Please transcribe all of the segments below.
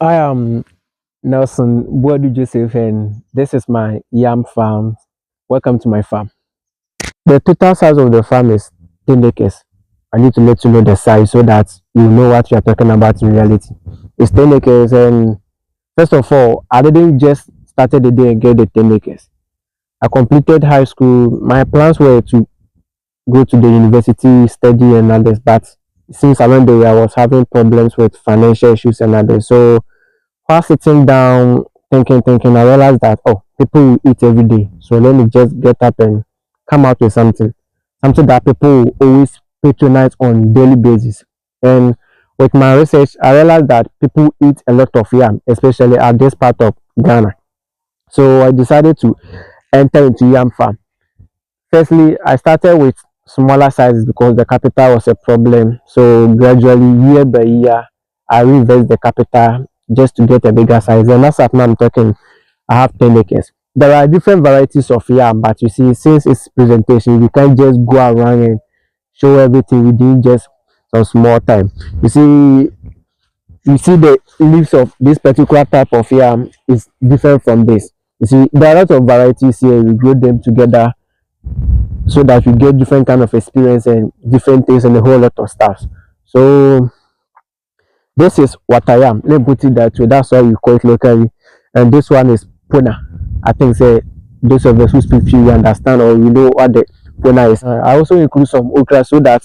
I am Nelson Boadu Joseph, and this is my yam farm. Welcome to my farm. The total size of the farm is 10 acres. I need to let you know the size so that you know what we are talking about in reality. It's 10 acres, and first of all, I didn't just started the day and get the 10 acres. I completed high school. My plans were to go to the university, study, and others, but since along the way I was having problems with financial issues and others, so while sitting down, thinking, I realized that, oh, people will eat every day. So let me just get up and come out with something that people will always patronize on daily basis. And with my research, I realized that people eat a lot of yam, especially at this part of Ghana. So I decided to enter into yam farm. Firstly, I started with smaller sizes because the capital was a problem. So gradually, year by year, I reversed the capital just to get a bigger size. And as of now, I'm talking, I have 10 acres. There are different varieties of yam, but you see, since it's presentation, you can't just go around and show everything within just some small time. You see the leaves of this particular type of yam is different from this. You see, there are a lot of varieties here. We grow them together so that we get different kind of experience and different things and a whole lot of stuff. So this is what I am. Let me put it that way. That's why we call it locally. And this one is puna. I think say those of us who speak few we understand or we know what the puna is. I also include some okra so that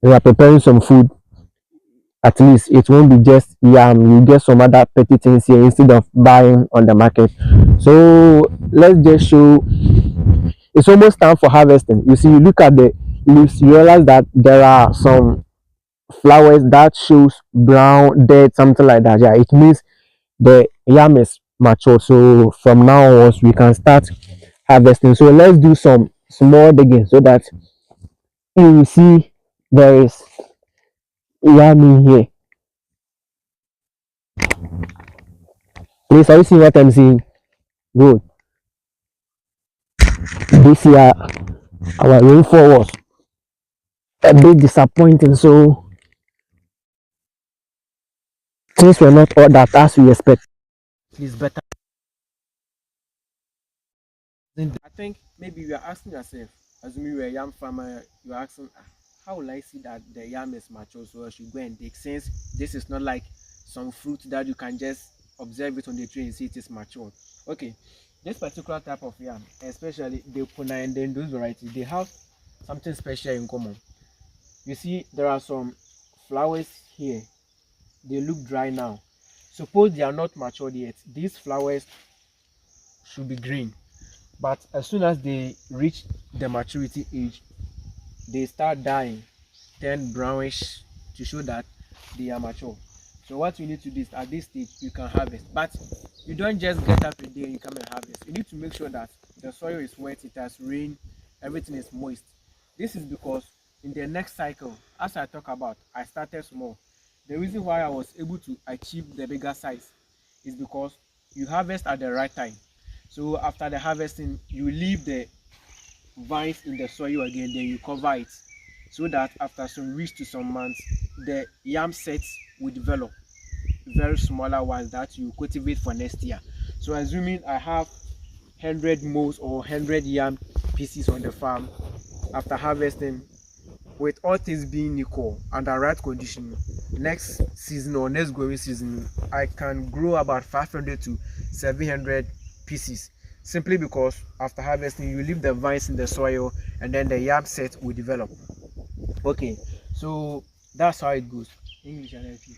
we are preparing some food. At least it won't be just yam. You get some other petty things here instead of buying on the market. So let's just show it's almost time for harvesting. You see, you look at the leaves, you realize that there are some flowers that shows brown, dead, something like that. Yeah, it means the yam is mature. So from now onwards, we can start harvesting. So let's do some small digging so that you will see there is yam in here. Please, are you seeing what I'm seeing? Good. This year, our rainfall was a bit disappointing. So things were not all that as we expect. It's better. I think maybe you are asking yourself, assuming you're a yam farmer, you're asking, how will I see that the yam is mature so I should go and dig? Since this is not like some fruit that you can just observe it on the tree and see it is mature. Okay, this particular type of yam, especially the puna and then those varieties, they have something special in common. You see, there are some flowers here. They look dry now. Suppose they are not matured yet. These flowers should be green, but as soon as they reach the maturity age, they start dying, turn brownish to show that they are mature. So what you need to do is at this stage you can harvest, but you don't just get up a day and you come and harvest. You need to make sure that the soil is wet, it has rain, everything is moist. This is because in the next cycle, as I talk about, I started small. The reason why I was able to achieve the bigger size is because you harvest at the right time. So after the harvesting, you leave the vines in the soil again, then you cover it so that after some weeks to some months, the yam sets will develop very smaller ones that you cultivate for next year. So assuming I have 100 moles or 100 yam pieces on the farm, after harvesting, with all things being equal and the right condition, next season or next growing season I can grow about 500 to 700 pieces, simply because after harvesting you leave the vines in the soil and then the yam set will develop. Okay, so that's how it goes. English and LP.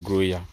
Grow yam.